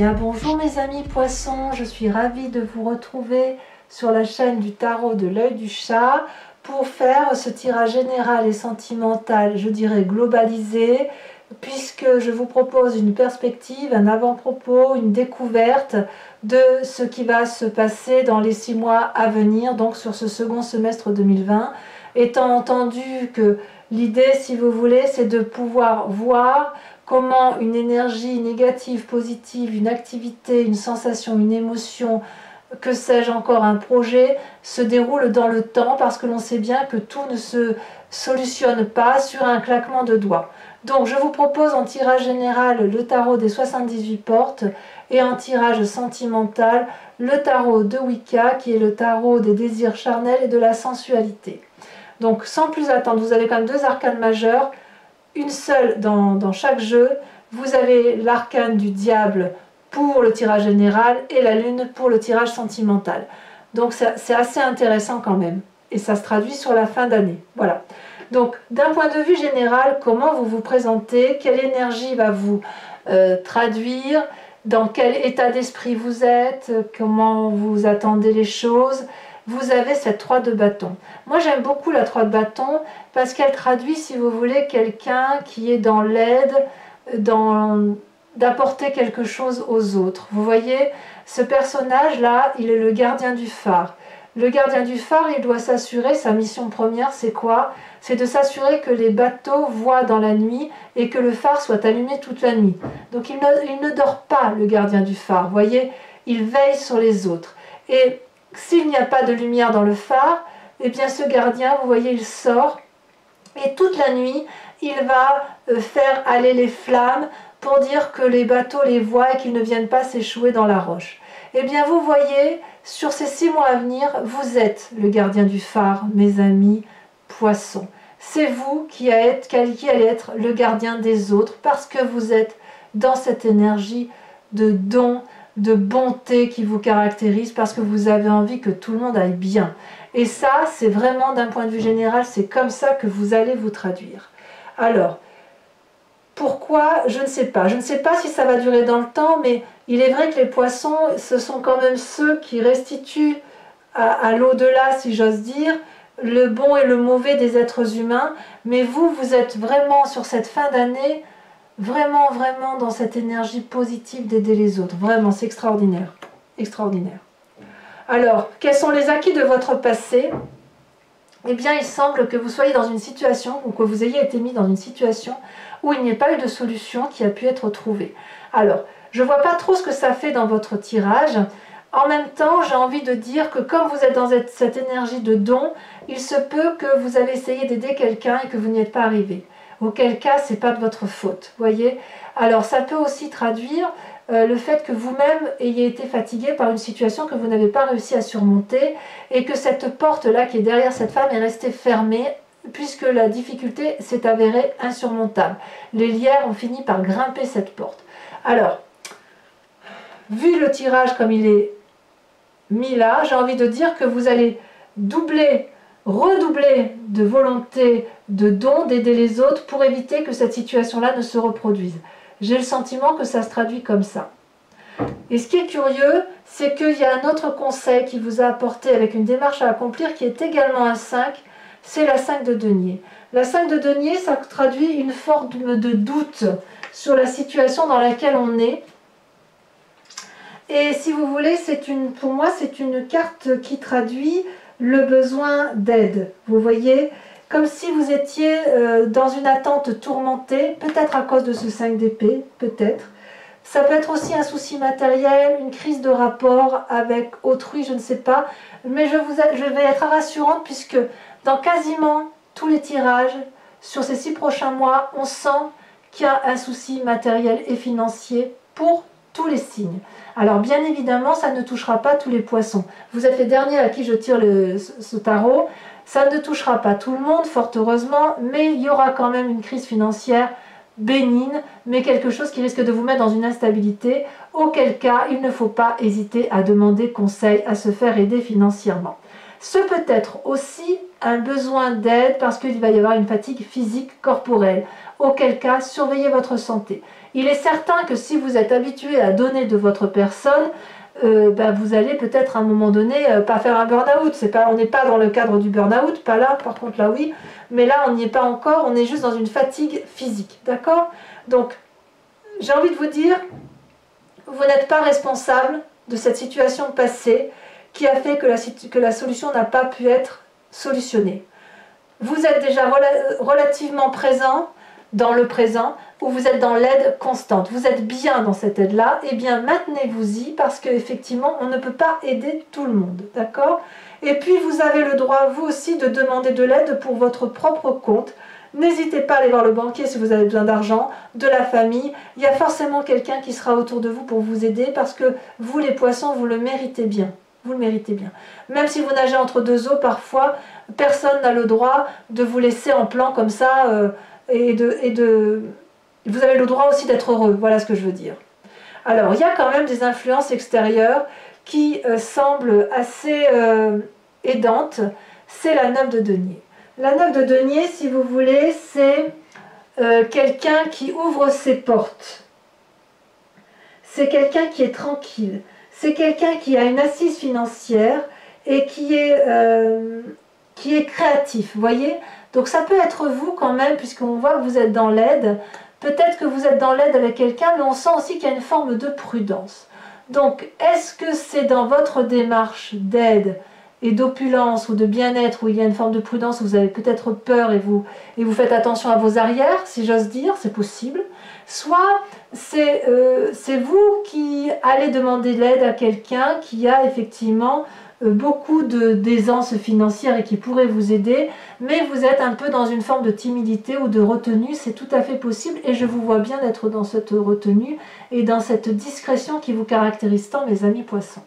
Bien bonjour mes amis poissons, je suis ravie de vous retrouver sur la chaîne du tarot de l'œil du chat pour faire ce tirage général et sentimental, je dirais globalisé, puisque je vous propose une perspective, un avant-propos, une découverte de ce qui va se passer dans les 6 mois à venir, donc sur ce second semestre 2020, étant entendu que l'idée, si vous voulez, c'est de pouvoir voir comment une énergie négative, positive, une activité, une sensation, une émotion, que sais-je encore, un projet, se déroule dans le temps, parce que l'on sait bien que tout ne se solutionne pas sur un claquement de doigts. Donc je vous propose en tirage général le tarot des 78 portes et en tirage sentimental le tarot de Wicca, qui est le tarot des désirs charnels et de la sensualité. Donc sans plus attendre, vous avez quand même 2 arcanes majeures, une seule dans chaque jeu. Vous avez l'arcane du diable pour le tirage général et la lune pour le tirage sentimental. Donc c'est assez intéressant quand même. Et ça se traduit sur la fin d'année. Voilà. Donc d'un point de vue général, comment vous vous présentez, quelle énergie va vous traduire, dans quel état d'esprit vous êtes, comment vous attendez les choses. Vous avez cette 3 de bâton. Moi j'aime beaucoup la 3 de bâton parce qu'elle traduit, si vous voulez, quelqu'un qui est dans l'aide, d'apporter quelque chose aux autres. Vous voyez, ce personnage-là, il est le gardien du phare. Le gardien du phare, il doit s'assurer, sa mission première, c'est quoi? C'est de s'assurer que les bateaux voient dans la nuit et que le phare soit allumé toute la nuit. Donc il ne dort pas, le gardien du phare. Vous voyez, il veille sur les autres. Et s'il n'y a pas de lumière dans le phare, eh bien ce gardien, vous voyez, il sort et toute la nuit, il va faire aller les flammes pour dire que les bateaux les voient et qu'ils ne viennent pas s'échouer dans la roche. Eh bien vous voyez, sur ces 6 mois à venir, vous êtes le gardien du phare, mes amis poissons. C'est vous qui allez être le gardien des autres parce que vous êtes dans cette énergie de don, de bonté qui vous caractérise, parce que vous avez envie que tout le monde aille bien. Et ça, c'est vraiment d'un point de vue général, c'est comme ça que vous allez vous traduire. Alors, pourquoi? Je ne sais pas. Je ne sais pas si ça va durer dans le temps, mais il est vrai que les poissons, ce sont quand même ceux qui restituent à l'au-delà, si j'ose dire, le bon et le mauvais des êtres humains. Mais vous êtes vraiment sur cette fin d'année, vraiment dans cette énergie positive d'aider les autres. Vraiment, c'est extraordinaire. Extraordinaire. Alors, quels sont les acquis de votre passé? Eh bien, il semble que vous soyez dans une situation, ou que vous ayez été mis dans une situation où il n'y ait pas eu de solution qui a pu être trouvée. Alors, je ne vois pas trop ce que ça fait dans votre tirage. En même temps, j'ai envie de dire que comme vous êtes dans cette énergie de don, il se peut que vous avez essayé d'aider quelqu'un et que vous n'y êtes pas arrivé. Auquel cas, ce n'est pas de votre faute, voyez. Alors, ça peut aussi traduire le fait que vous-même ayez été fatigué par une situation que vous n'avez pas réussi à surmonter et que cette porte-là qui est derrière cette femme est restée fermée puisque la difficulté s'est avérée insurmontable. Les lierres ont fini par grimper cette porte. Alors, vu le tirage comme il est mis là, j'ai envie de dire que vous allez redoubler de volonté, de don, d'aider les autres pour éviter que cette situation-là ne se reproduise. J'ai le sentiment que ça se traduit comme ça. Et ce qui est curieux, c'est qu'il y a un autre conseil qui vous a apporté avec une démarche à accomplir qui est également un 5, c'est la 5 de denier. La 5 de denier, ça traduit une forme de doute sur la situation dans laquelle on est. Et si vous voulez, pour moi, c'est une carte qui traduit le besoin d'aide. Vous voyez, comme si vous étiez dans une attente tourmentée, peut-être à cause de ce 5 d'épée, peut-être. Ça peut être aussi un souci matériel, une crise de rapport avec autrui, je ne sais pas. Mais je vais être rassurante puisque dans quasiment tous les tirages, sur ces 6 prochains mois, on sent qu'il y a un souci matériel et financier pour tous les signes. Alors bien évidemment, ça ne touchera pas tous les poissons. Vous êtes les derniers à qui je tire ce tarot. Ça ne touchera pas tout le monde, fort heureusement, mais il y aura quand même une crise financière bénigne, mais quelque chose qui risque de vous mettre dans une instabilité, auquel cas il ne faut pas hésiter à demander conseil, à se faire aider financièrement. Ce peut être aussi un besoin d'aide parce qu'il va y avoir une fatigue physique corporelle, auquel cas surveillez votre santé. Il est certain que si vous êtes habitué à donner de votre personne, vous allez peut-être à un moment donné pas faire un burn-out. On n'est pas dans le cadre du burn-out, pas là, par contre là oui, mais là on n'y est pas encore, on est juste dans une fatigue physique, d'accord? Donc j'ai envie de vous dire, vous n'êtes pas responsable de cette situation passée qui a fait que la solution n'a pas pu être solutionnée. Vous êtes déjà relativement présent dans le présent, où vous êtes dans l'aide constante. Vous êtes bien dans cette aide-là, et bien maintenez-vous-y, parce qu'effectivement, on ne peut pas aider tout le monde, d'accord? Et puis, vous avez le droit, vous aussi, de demander de l'aide pour votre propre compte. N'hésitez pas à aller voir le banquier si vous avez besoin d'argent, de la famille. Il y a forcément quelqu'un qui sera autour de vous pour vous aider, parce que vous, les poissons, vous le méritez bien. Vous le méritez bien. Même si vous nagez entre deux eaux, parfois, personne n'a le droit de vous laisser en plan comme ça, vous avez le droit aussi d'être heureux, voilà ce que je veux dire. Alors, il y a quand même des influences extérieures qui semblent assez aidantes. C'est la 9 de denier. La 9 de denier, si vous voulez, c'est quelqu'un qui ouvre ses portes. C'est quelqu'un qui est tranquille. C'est quelqu'un qui a une assise financière et qui est créatif, vous voyez? Donc ça peut être vous quand même, puisqu'on voit que vous êtes dans l'aide. Peut-être que vous êtes dans l'aide avec quelqu'un, mais on sent aussi qu'il y a une forme de prudence. Donc, est-ce que c'est dans votre démarche d'aide et d'opulence ou de bien-être où il y a une forme de prudence, où vous avez peut-être peur et vous faites attention à vos arrières, si j'ose dire, c'est possible. Soit c'est vous qui allez demander de l'aide à quelqu'un qui a effectivement beaucoup d'aisance financière et qui pourrait vous aider, mais vous êtes un peu dans une forme de timidité ou de retenue, c'est tout à fait possible, et je vous vois bien d'être dans cette retenue et dans cette discrétion qui vous caractérise tant, mes amis poissons.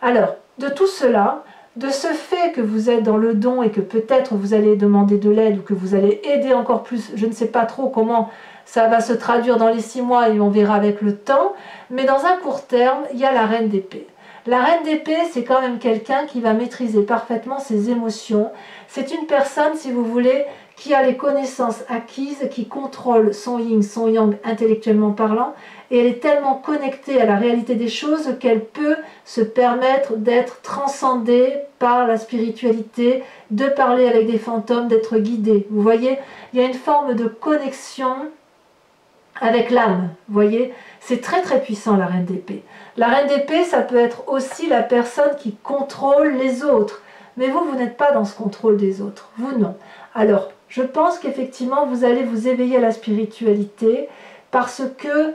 Alors, de tout cela, de ce fait que vous êtes dans le don et que peut-être vous allez demander de l'aide ou que vous allez aider encore plus, je ne sais pas trop comment ça va se traduire dans les 6 mois et on verra avec le temps, mais dans un court terme, il y a la reine d'épée. La reine d'épée, c'est quand même quelqu'un qui va maîtriser parfaitement ses émotions. C'est une personne, si vous voulez, qui a les connaissances acquises, qui contrôle son yin, son yang intellectuellement parlant, et elle est tellement connectée à la réalité des choses qu'elle peut se permettre d'être transcendée par la spiritualité, de parler avec des fantômes, d'être guidée. Vous voyez, il y a une forme de connexion avec l'âme, vous voyez, c'est très très puissant la reine d'épée. La reine d'épée, ça peut être aussi la personne qui contrôle les autres, mais vous n'êtes pas dans ce contrôle des autres, vous non. Alors, je pense qu'effectivement, vous allez vous éveiller à la spiritualité parce qu'il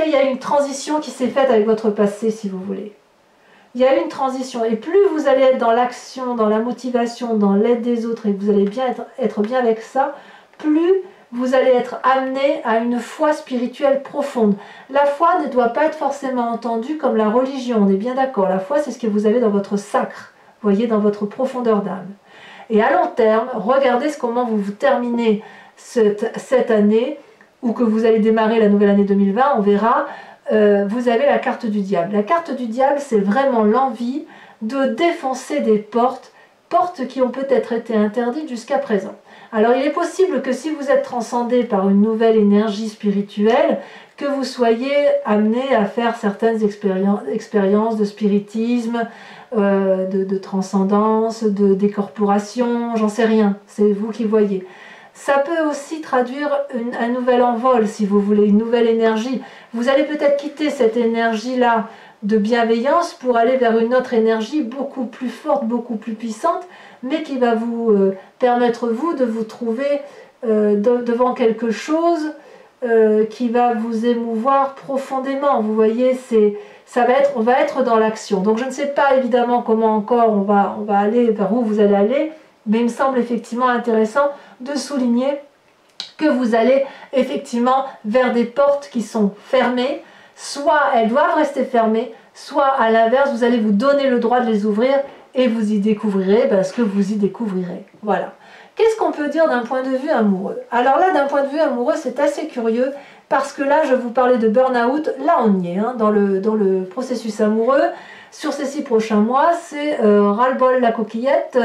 y a une transition qui s'est faite avec votre passé, si vous voulez. Il y a une transition, et plus vous allez être dans l'action, dans la motivation, dans l'aide des autres, et que vous allez bien être bien avec ça, plus vous allez être amené à une foi spirituelle profonde. La foi ne doit pas être forcément entendue comme la religion, on est bien d'accord. La foi, c'est ce que vous avez dans votre sacre, vous voyez, dans votre profondeur d'âme. Et à long terme, regardez comment vous terminez cette année, ou que vous allez démarrer la nouvelle année 2020, on verra, vous avez la carte du diable. La carte du diable, c'est vraiment l'envie de défoncer des portes qui ont peut-être été interdites jusqu'à présent. Alors il est possible que si vous êtes transcendé par une nouvelle énergie spirituelle, que vous soyez amené à faire certaines expériences de spiritisme, de transcendance, de décorporation, j'en sais rien, c'est vous qui voyez. Ça peut aussi traduire un nouvel envol, si vous voulez, une nouvelle énergie. Vous allez peut-être quitter cette énergie-là de bienveillance pour aller vers une autre énergie beaucoup plus forte, beaucoup plus puissante, mais qui va vous permettre, vous, de vous trouver devant quelque chose qui va vous émouvoir profondément. Vous voyez, on va être dans l'action. Donc je ne sais pas évidemment comment encore on va aller, vers où vous allez aller, mais il me semble effectivement intéressant de souligner que vous allez effectivement vers des portes qui sont fermées, soit elles doivent rester fermées, soit à l'inverse, vous allez vous donner le droit de les ouvrir et vous y découvrirez ce que vous y découvrirez. Voilà. Qu'est-ce qu'on peut dire d'un point de vue amoureux? Alors là, d'un point de vue amoureux, c'est assez curieux parce que là, je vous parlais de burn-out, là on y est, hein, dans le processus amoureux. sur ces 6 prochains mois, c'est ras-le-bol la coquillette,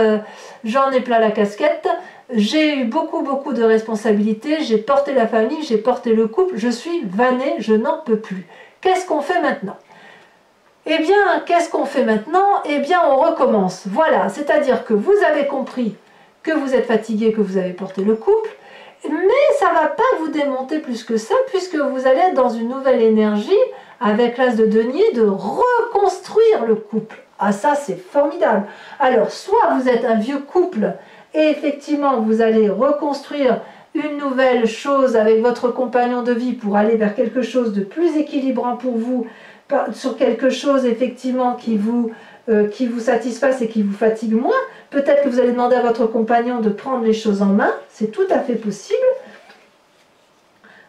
j'en ai plein la casquette, j'ai eu beaucoup de responsabilités, j'ai porté la famille, j'ai porté le couple, je suis vannée, je n'en peux plus. Qu'est-ce qu'on fait maintenant? Eh bien, qu'est-ce qu'on fait maintenant? Eh bien, on recommence. Voilà, c'est-à-dire que vous avez compris que vous êtes fatigué, que vous avez porté le couple, mais ça ne va pas vous démonter plus que ça, puisque vous allez être dans une nouvelle énergie, avec l'as de denier, de reconstruire le couple. Ah ça, c'est formidable. Alors, soit vous êtes un vieux couple, et effectivement, vous allez reconstruire une nouvelle chose avec votre compagnon de vie pour aller vers quelque chose de plus équilibrant pour vous, sur quelque chose effectivement qui vous satisfasse et qui vous fatigue moins. Peut-être que vous allez demander à votre compagnon de prendre les choses en main, c'est tout à fait possible.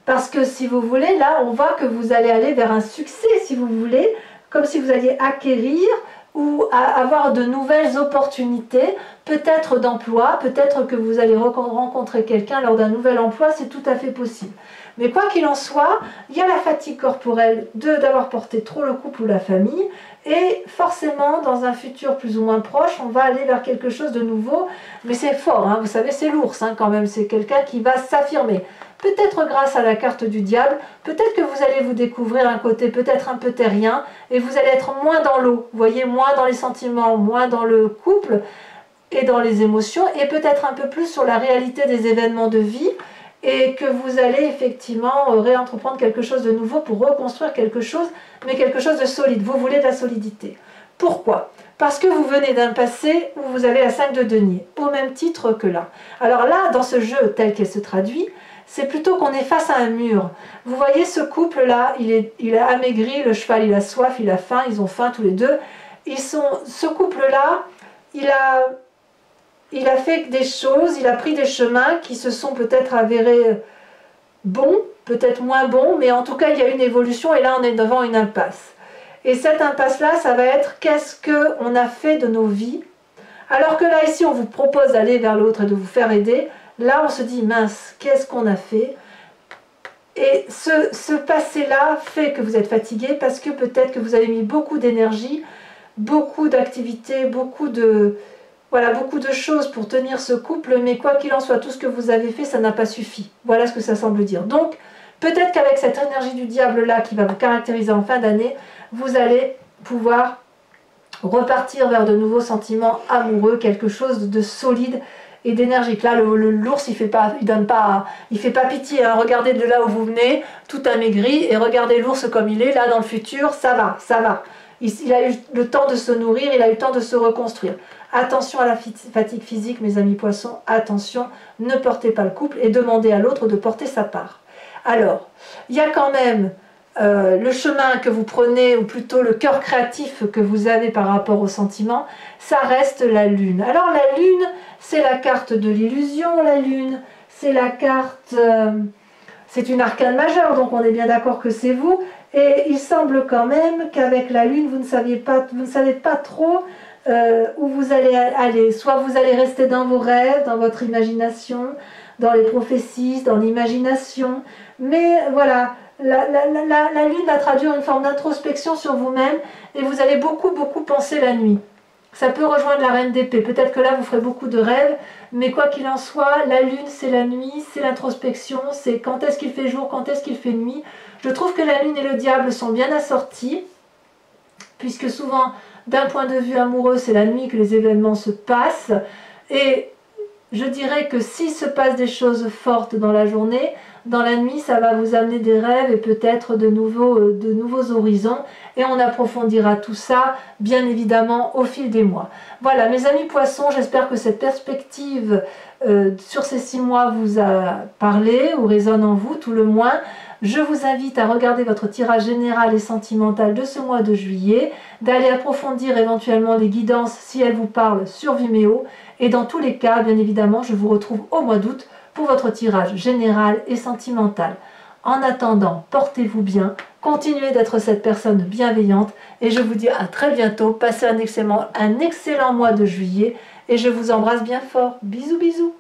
Parce que si vous voulez, là, on voit que vous allez aller vers un succès, si vous voulez, comme si vous alliez acquérir ou avoir de nouvelles opportunités, peut-être d'emploi, peut-être que vous allez rencontrer quelqu'un lors d'un nouvel emploi, c'est tout à fait possible. Mais quoi qu'il en soit, il y a la fatigue corporelle d'avoir porté trop le couple ou la famille, et forcément, dans un futur plus ou moins proche, on va aller vers quelque chose de nouveau, mais c'est fort, hein, vous savez, c'est l'ours hein, quand même, c'est quelqu'un qui va s'affirmer. Peut-être grâce à la carte du diable, peut-être que vous allez vous découvrir un côté peut-être un peu terrien, et vous allez être moins dans l'eau, vous voyez, moins dans les sentiments, moins dans le couple et dans les émotions, et peut-être un peu plus sur la réalité des événements de vie, et que vous allez effectivement réentreprendre quelque chose de nouveau pour reconstruire quelque chose, mais quelque chose de solide. Vous voulez de la solidité. Pourquoi? Parce que vous venez d'un passé où vous avez la 5 de denier, au même titre que là. Alors là, dans ce jeu tel qu'il se traduit, c'est plutôt qu'on est face à un mur. Vous voyez ce couple-là, il a amaigri, le cheval il a soif, il a faim, ils ont faim tous les deux. Ce couple-là, il a fait des choses, il a pris des chemins qui se sont peut-être avérés bons, peut-être moins bons, mais en tout cas il y a une évolution et là on est devant une impasse. Et cette impasse-là, ça va être qu'est-ce qu'on a fait de nos vies. Alors que là ici on vous propose d'aller vers l'autre et de vous faire aider, là on se dit mince, qu'est-ce qu'on a fait? Et ce passé-là fait que vous êtes fatigué parce que peut-être que vous avez mis beaucoup d'énergie, beaucoup d'activités, beaucoup de choses pour tenir ce couple, mais quoi qu'il en soit, tout ce que vous avez fait, ça n'a pas suffi. Voilà ce que ça semble dire. Donc, peut-être qu'avec cette énergie du diable-là qui va vous caractériser en fin d'année, vous allez pouvoir repartir vers de nouveaux sentiments amoureux, quelque chose de solide et d'énergique. Là, l'ours, il fait pas pitié. Hein. Regardez de là où vous venez, tout amaigri, et regardez l'ours comme il est. Là, dans le futur, ça va, ça va. Il a eu le temps de se nourrir, il a eu le temps de se reconstruire. Attention à la fatigue physique, mes amis poissons, attention, ne portez pas le couple et demandez à l'autre de porter sa part. Alors, il y a quand même le chemin que vous prenez, ou plutôt le cœur créatif que vous avez par rapport aux sentiments, ça reste la lune. Alors la lune, c'est la carte de l'illusion, la lune, c'est la carte... c'est une arcane majeure, donc on est bien d'accord que c'est vous. Et il semble quand même qu'avec la lune, vous ne savez pas trop où vous allez aller. Soit vous allez rester dans vos rêves, dans votre imagination, dans les prophéties, dans l'imagination. Mais voilà, la lune va traduire une forme d'introspection sur vous-même et vous allez beaucoup penser la nuit. Ça peut rejoindre la reine d'épée. Peut-être que là, vous ferez beaucoup de rêves, mais quoi qu'il en soit, la lune, c'est la nuit, c'est l'introspection, c'est quand est-ce qu'il fait jour, quand est-ce qu'il fait nuit. Je trouve que la lune et le diable sont bien assortis, puisque souvent, d'un point de vue amoureux, c'est la nuit que les événements se passent. Et je dirais que s'il se passe des choses fortes dans la journée, dans la nuit, ça va vous amener des rêves et peut-être de nouveaux horizons. Et on approfondira tout ça, bien évidemment, au fil des mois. Voilà, mes amis poissons, j'espère que cette perspective sur ces 6 mois vous a parlé ou résonne en vous, tout le moins. Je vous invite à regarder votre tirage général et sentimental de ce mois de juillet, d'aller approfondir éventuellement les guidances si elles vous parlent sur Vimeo. Et dans tous les cas, bien évidemment, je vous retrouve au mois d'août pour votre tirage général et sentimental. En attendant, portez-vous bien, continuez d'être cette personne bienveillante et je vous dis à très bientôt. Passez un excellent mois de juillet et je vous embrasse bien fort. Bisous bisous.